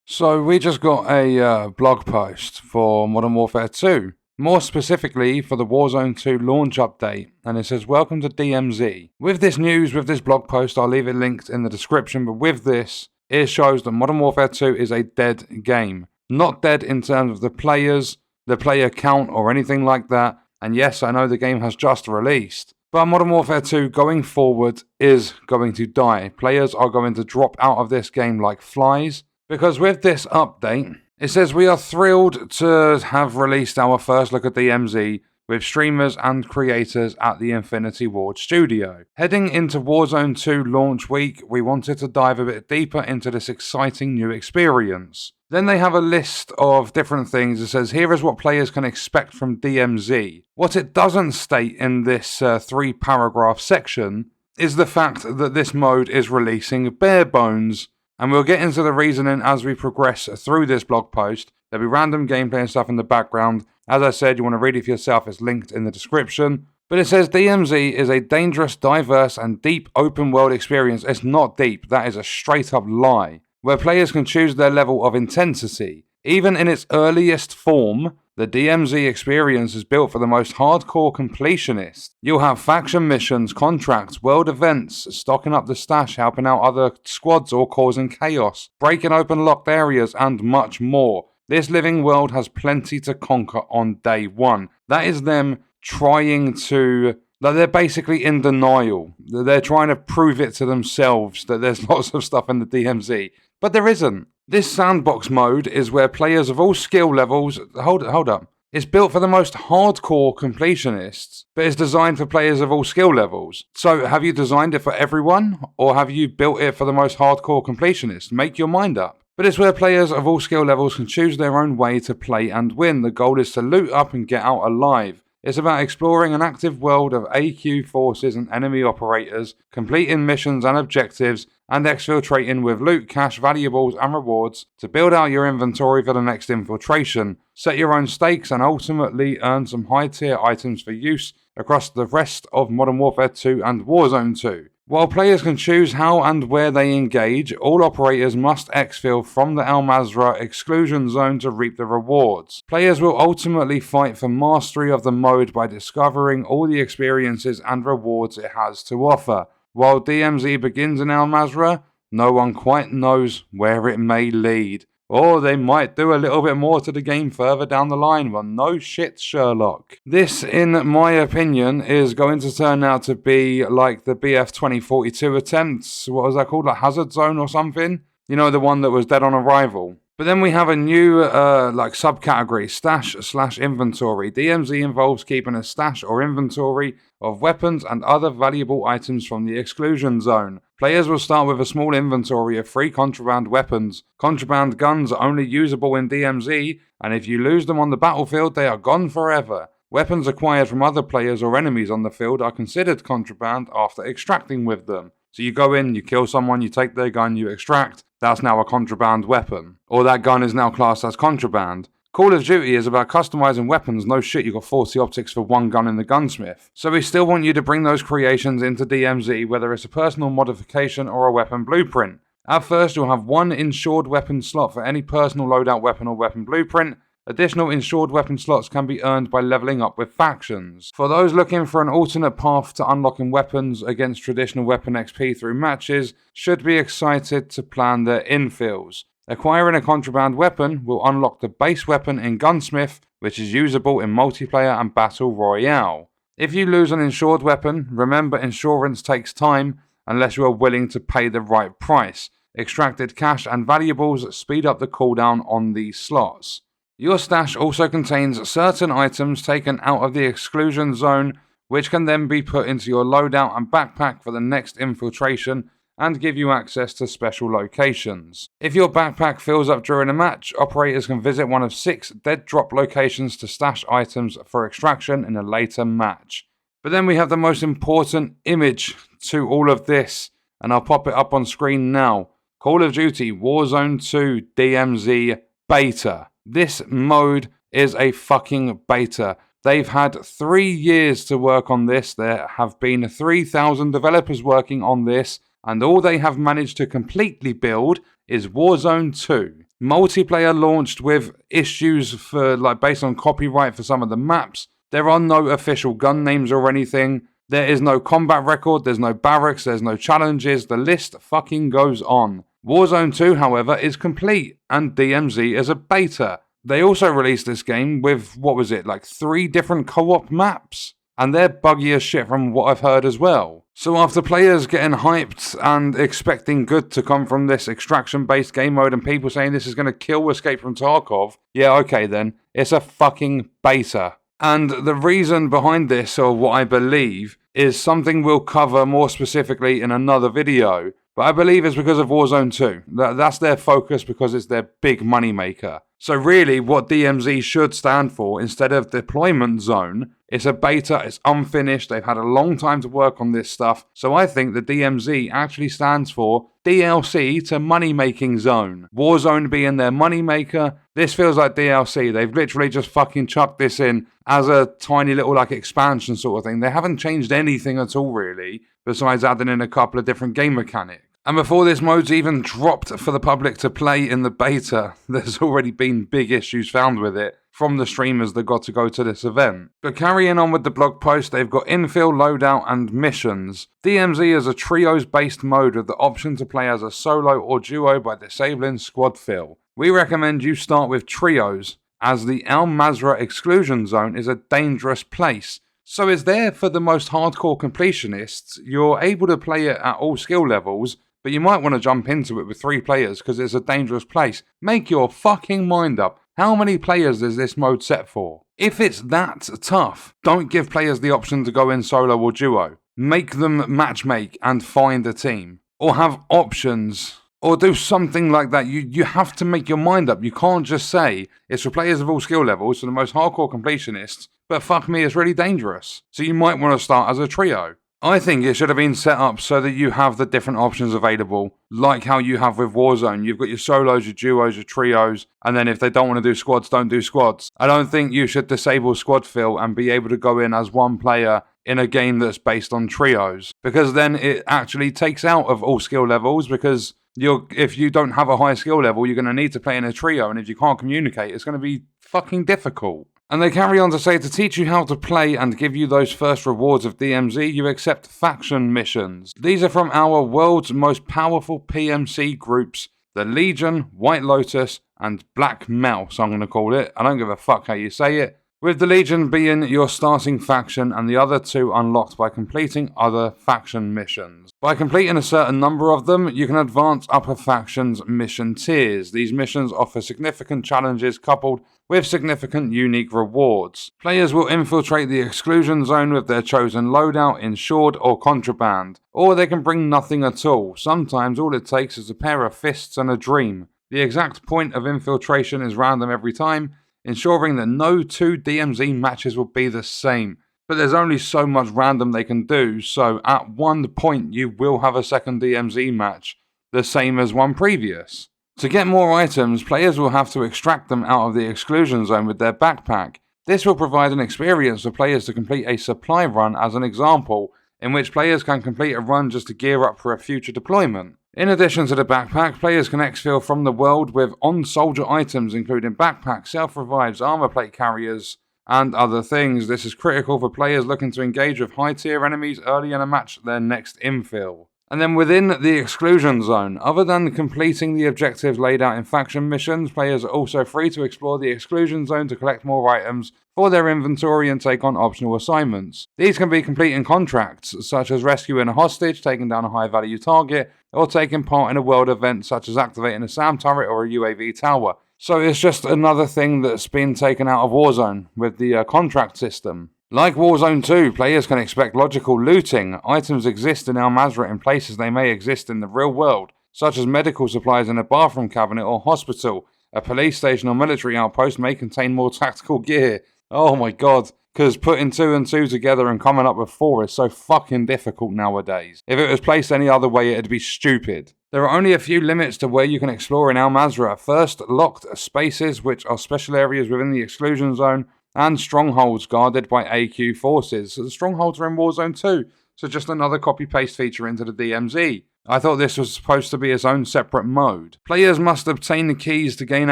So we just got a blog post for Modern Warfare 2, more specifically for the Warzone 2 launch update, and it says, welcome to DMZ. With this news, with this blog post, I'll leave it linked in the description, but with this, it shows that Modern Warfare 2 is a dead game. Not dead in terms of the players, the player count, or anything like that, and yes, I know the game has just released, but Modern Warfare 2 going forward is going to die. Players are going to drop out of this game like flies. Because with this update, it says we are thrilled to have released our first look at DMZ with streamers and creators at the Infinity Ward studio. Heading into Warzone 2 launch week, we wanted to dive a bit deeper into this exciting new experience. Then they have a list of different things. It says, here is what players can expect from DMZ. What it doesn't state in this 3-paragraph section is the fact that this mode is releasing bare bones. And we'll get into the reasoning as we progress through this blog post. There'll be random gameplay and stuff in the background. As I said, you want to read it for yourself, it's linked in the description. But it says DMZ is a dangerous, diverse, and deep open world experience. It's not deep, that is a straight up lie. Where players can choose their level of intensity. Even in its earliest form, the DMZ experience is built for the most hardcore completionists. You'll have faction missions, contracts, world events, stocking up the stash, helping out other squads or causing chaos, breaking open locked areas, and much more. This living world has plenty to conquer on day one. That is them trying to... they're basically in denial. They're trying to prove it to themselves that there's lots of stuff in the DMZ. But there isn't. This sandbox mode is where players of all skill levels... Hold up. It's built for the most hardcore completionists, but it's designed for players of all skill levels. So have you designed it for everyone, or have you built it for the most hardcore completionists? Make your mind up. But it's where players of all skill levels can choose their own way to play and win. The goal is to loot up and get out alive. It's about exploring an active world of AQ forces and enemy operators, completing missions and objectives, and exfiltrating with loot, cash, valuables, and rewards to build out your inventory for the next infiltration, set your own stakes, and ultimately earn some high-tier items for use across the rest of Modern Warfare 2 and Warzone 2. While players can choose how and where they engage, all operators must exfil from the Al Mazrah exclusion zone to reap the rewards. Players will ultimately fight for mastery of the mode by discovering all the experiences and rewards it has to offer. While DMZ begins in Al Mazrah, no one quite knows where it may lead. Or they might do a little bit more to the game further down the line. Well, no shit, Sherlock. This, in my opinion, is going to turn out to be like the BF 2042 attempts. What was that called? Like Hazard Zone or something? You know, the one that was dead on arrival. But then we have a new subcategory, stash/inventory. DMZ involves keeping a stash or inventory of weapons and other valuable items from the exclusion zone. Players will start with a small inventory of free contraband weapons. Contraband guns are only usable in DMZ, and if you lose them on the battlefield, they are gone forever. Weapons acquired from other players or enemies on the field are considered contraband after extracting with them. So you go in, you kill someone, you take their gun, you extract, that's now a contraband weapon. Or that gun is now classed as contraband. Call of Duty is about customizing weapons. No shit, you got 40 optics for one gun in the gunsmith. So we still want you to bring those creations into DMZ, whether it's a personal modification or a weapon blueprint. At first, you'll have one insured weapon slot for any personal loadout weapon or weapon blueprint. Additional insured weapon slots can be earned by leveling up with factions. For those looking for an alternate path to unlocking weapons against traditional weapon XP through matches, should be excited to plan their infills. Acquiring a contraband weapon will unlock the base weapon in Gunsmith, which is usable in multiplayer and battle royale. If you lose an insured weapon, remember insurance takes time unless you are willing to pay the right price. Extracted cash and valuables speed up the cooldown on these slots. Your stash also contains certain items taken out of the exclusion zone, which can then be put into your loadout and backpack for the next infiltration and give you access to special locations. If your backpack fills up during a match, operators can visit one of 6 dead drop locations to stash items for extraction in a later match. But then we have the most important image to all of this, and I'll pop it up on screen now. Call of Duty Warzone 2 DMZ Beta. This mode is a fucking beta. They've had 3 years to work on this. There have been 3,000 developers working on this, and all they have managed to completely build is Warzone 2. Multiplayer launched with issues for based on copyright for some of the maps. There are no official gun names or anything. There is no combat record, there's no barracks, there's no challenges. The list fucking goes on. Warzone 2, however, is complete, and DMZ is a beta. They also released this game with, 3 different co-op maps? And they're buggy as shit from what I've heard as well. So after players getting hyped and expecting good to come from this extraction-based game mode and people saying this is going to kill Escape from Tarkov, yeah, okay then, it's a fucking beta. And the reason behind this, or what I believe, is something we'll cover more specifically in another video. But I believe it's because of Warzone 2. That's their focus because it's their big money maker. So really, what DMZ should stand for, instead of deployment zone, it's a beta, it's unfinished, they've had a long time to work on this stuff. So I think the DMZ actually stands for DLC to money making zone. Warzone being their money maker, this feels like DLC. They've literally just fucking chucked this in as a tiny little expansion sort of thing. They haven't changed anything at all really, besides adding in a couple of different game mechanics. And before this mode's even dropped for the public to play in the beta, there's already been big issues found with it from the streamers that got to go to this event. But carrying on with the blog post, they've got Infil, loadout and missions. DMZ is a trios based mode with the option to play as a solo or duo by disabling squad fill. We recommend you start with trios, as the Al Mazrah exclusion zone is a dangerous place. So it's there for the most hardcore completionists. You're able to play it at all skill levels, but you might want to jump into it with 3 players because it's a dangerous place. Make your fucking mind up. How many players is this mode set for? If it's that tough, don't give players the option to go in solo or duo. Make them matchmake and find a team. Or have options. Or do something like that. You have to make your mind up. You can't just say it's for players of all skill levels, for the most hardcore completionists, but fuck me, it's really dangerous. So you might want to start as a trio. I think it should have been set up so that you have the different options available, like how you have with Warzone. You've got your solos, your duos, your trios, and then if they don't want to do squads, don't do squads. I don't think you should disable squad fill and be able to go in as one player in a game that's based on trios, because then it actually takes out of all skill levels, because if you don't have a high skill level, you're going to need to play in a trio, and if you can't communicate, it's going to be fucking difficult. And they carry on to say, to teach you how to play and give you those first rewards of DMZ, you accept faction missions. These are from our world's most powerful PMC groups, the Legion, White Lotus, and Black Mouse, I'm going to call it. I don't give a fuck how you say it. With the Legion being your starting faction and the other 2 unlocked by completing other faction missions. By completing a certain number of them, you can advance up a faction's mission tiers. These missions offer significant challenges coupled with significant unique rewards. Players will infiltrate the exclusion zone with their chosen loadout, insured or contraband, or they can bring nothing at all. Sometimes all it takes is a pair of fists and a dream. The exact point of infiltration is random every time, ensuring that no 2 DMZ matches will be the same. But there's only so much random they can do, so at one point you will have a second DMZ match, the same as one previous. To get more items, players will have to extract them out of the exclusion zone with their backpack. This will provide an experience for players to complete a supply run as an example, in which players can complete a run just to gear up for a future deployment. In addition to the backpack, players can exfil from the world with on-soldier items including backpacks, self-revives, armor plate carriers, and other things. This is critical for players looking to engage with high-tier enemies early in a match, their next infill. And then within the exclusion zone, other than completing the objectives laid out in faction missions, players are also free to explore the exclusion zone to collect more items for their inventory and take on optional assignments. These can be completing contracts, such as rescuing a hostage, taking down a high-value target, or taking part in a world event such as activating a SAM turret or a UAV tower. So it's just another thing that's been taken out of Warzone with the contract system. Like Warzone 2, players can expect logical looting. Items exist in Al Mazrah in places they may exist in the real world, such as medical supplies in a bathroom cabinet or hospital. A police station or military outpost may contain more tactical gear. Oh my god, because putting 2 and 2 together and coming up with 4 is so fucking difficult nowadays. If it was placed any other way, it'd be stupid. There are only a few limits to where you can explore in Al Mazrah. First, locked spaces, which are special areas within the exclusion zone, and strongholds guarded by AQ forces. So the strongholds are in Warzone 2, so just another copy-paste feature into the DMZ. I thought this was supposed to be its own separate mode. Players must obtain the keys to gain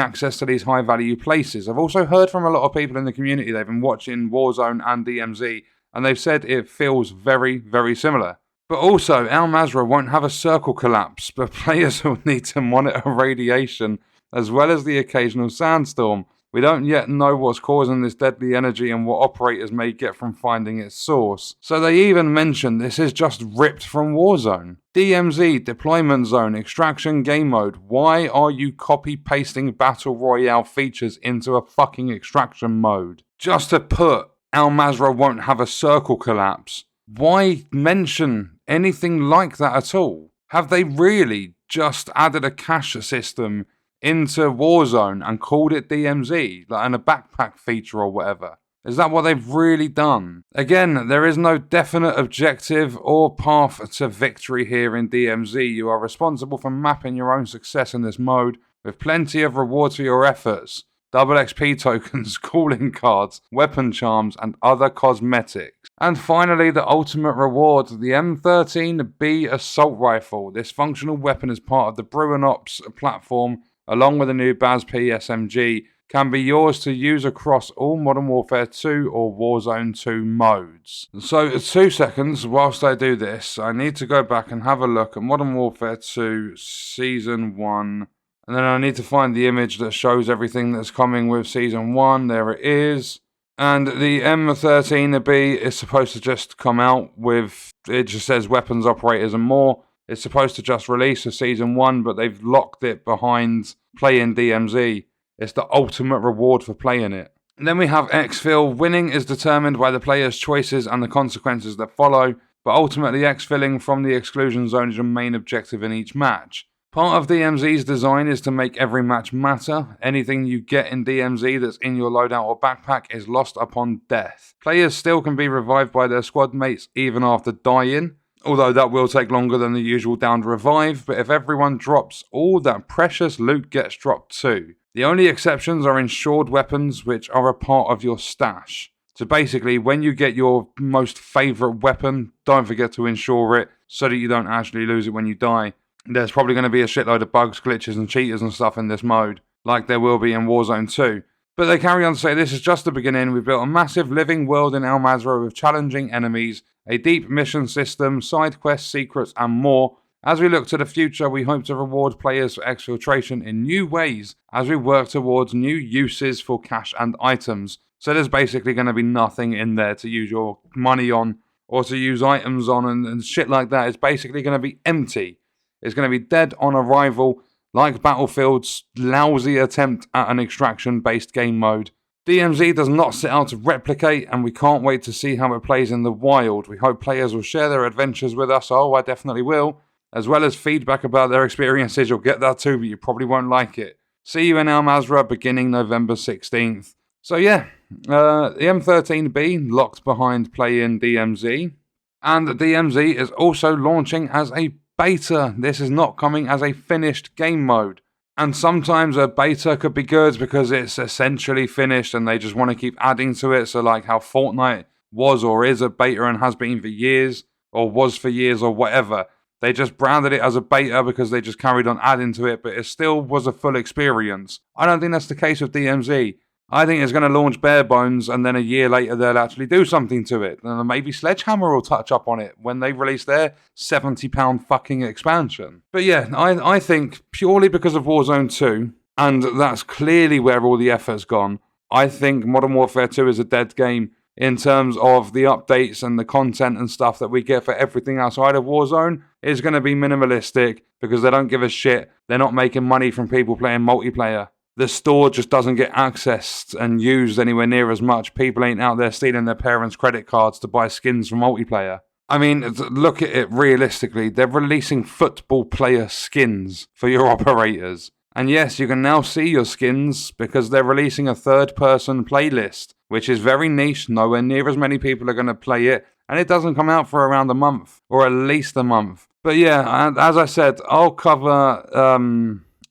access to these high value places. I've also heard from a lot of people in the community, they've been watching Warzone and DMZ, and they've said it feels very, very similar. But also, Al Mazrah won't have a circle collapse, but players will need to monitor radiation as well as the occasional sandstorm. We don't yet know what's causing this deadly energy and what operators may get from finding its source. So they even mention this is just ripped from Warzone. DMZ, Deployment Zone, Extraction Game Mode. Why are you copy-pasting Battle Royale features into a fucking extraction mode? Just to put Al Mazrah won't have a circle collapse. Why mention anything like that at all? Have they really just added a cache system into Warzone and called it DMZ, like in a backpack feature or whatever? Is that what they've really done? Again, there is no definite objective or path to victory here in DMZ. You are responsible for mapping your own success in this mode, with plenty of rewards for your efforts. Double XP tokens, calling cards, weapon charms, and other cosmetics. And finally, the ultimate reward, the M13B Assault Rifle. This functional weapon is part of the Bruin Ops platform, along with the new BAS-P SMG, can be yours to use across all Modern Warfare 2 or Warzone 2 modes. So 2 seconds whilst I do this, I need to go back and have a look at Modern Warfare 2 Season 1. And then I need to find the image that shows everything that's coming with Season 1. There it is. And the M13B is supposed to just come out with, it just says weapons, operators and more. It's supposed to just release for Season 1, but they've locked it behind playing DMZ. It's the ultimate reward for playing it. And then we have Exfil. Winning is determined by the player's choices and the consequences that follow, but ultimately exfilling from the exclusion zone is your main objective in each match. Part of DMZ's design is to make every match matter. Anything you get in DMZ that's in your loadout or backpack is lost upon death. Players still can be revived by their squad mates even after dying, although that will take longer than the usual downed revive, but if everyone drops, all that precious loot gets dropped too. The only exceptions are insured weapons, which are a part of your stash. So basically, when you get your most favourite weapon, don't forget to insure it so that you don't actually lose it when you die. There's probably going to be a shitload of bugs, glitches and cheaters and stuff in this mode, like there will be in Warzone 2. But they carry on to say this is just the beginning. We've built a massive living world in Al Mazrah with challenging enemies, a deep mission system, side quests, secrets and more. As we look to the future, we hope to reward players for exfiltration in new ways as we work towards new uses for cash and items. So there's basically going to be nothing in there to use your money on or to use items on and shit like that. It's basically going to be empty. It's going to be dead on arrival, like Battlefield's lousy attempt at an extraction-based game mode. DMZ does not set out to replicate, and we can't wait to see how it plays in the wild. We hope players will share their adventures with us. Oh, I definitely will. As well as feedback about their experiences. You'll get that too, but you probably won't like it. See you in Al Mazrah beginning November 16th. So yeah, the M13B locked behind play-in DMZ. And the DMZ is also launching as a beta. This is not coming as a finished game mode. And sometimes a beta could be good because it's essentially finished and they just want to keep adding to it. So like how Fortnite was or is a beta and has been for years, or was for years or whatever. They just branded it as a beta because they just carried on adding to it, but it still was a full experience. I don't think that's the case with DMZ. I think it's going to launch bare bones and then a year later they'll actually do something to it. And maybe Sledgehammer will touch up on it when they release their £70 fucking expansion. But yeah, I think purely because of Warzone 2, and that's clearly where all the effort's gone, I think Modern Warfare 2 is a dead game in terms of the updates and the content and stuff that we get for everything outside of Warzone is going to be minimalistic because they don't give a shit. They're not making money from people playing multiplayer. The store just doesn't get accessed and used anywhere near as much. People ain't out there stealing their parents' credit cards to buy skins from multiplayer. I mean, look at it realistically. They're releasing football player skins for your operators. And yes, you can now see your skins because they're releasing a third-person playlist, which is very niche. Nowhere near as many people are going to play it. And it doesn't come out for around a month, or at least a month. But yeah, as I said, I'll cover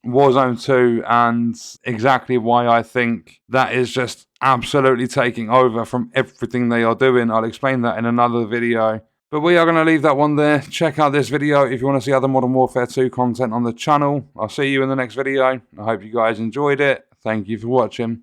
Warzone 2 and exactly why I think that is just absolutely taking over from everything they are doing. I'll explain that in another video. But we are going to leave that one there. Check out this video if you want to see other Modern Warfare 2 content on the channel. I'll see you in the next video. I hope you guys enjoyed it. Thank you for watching.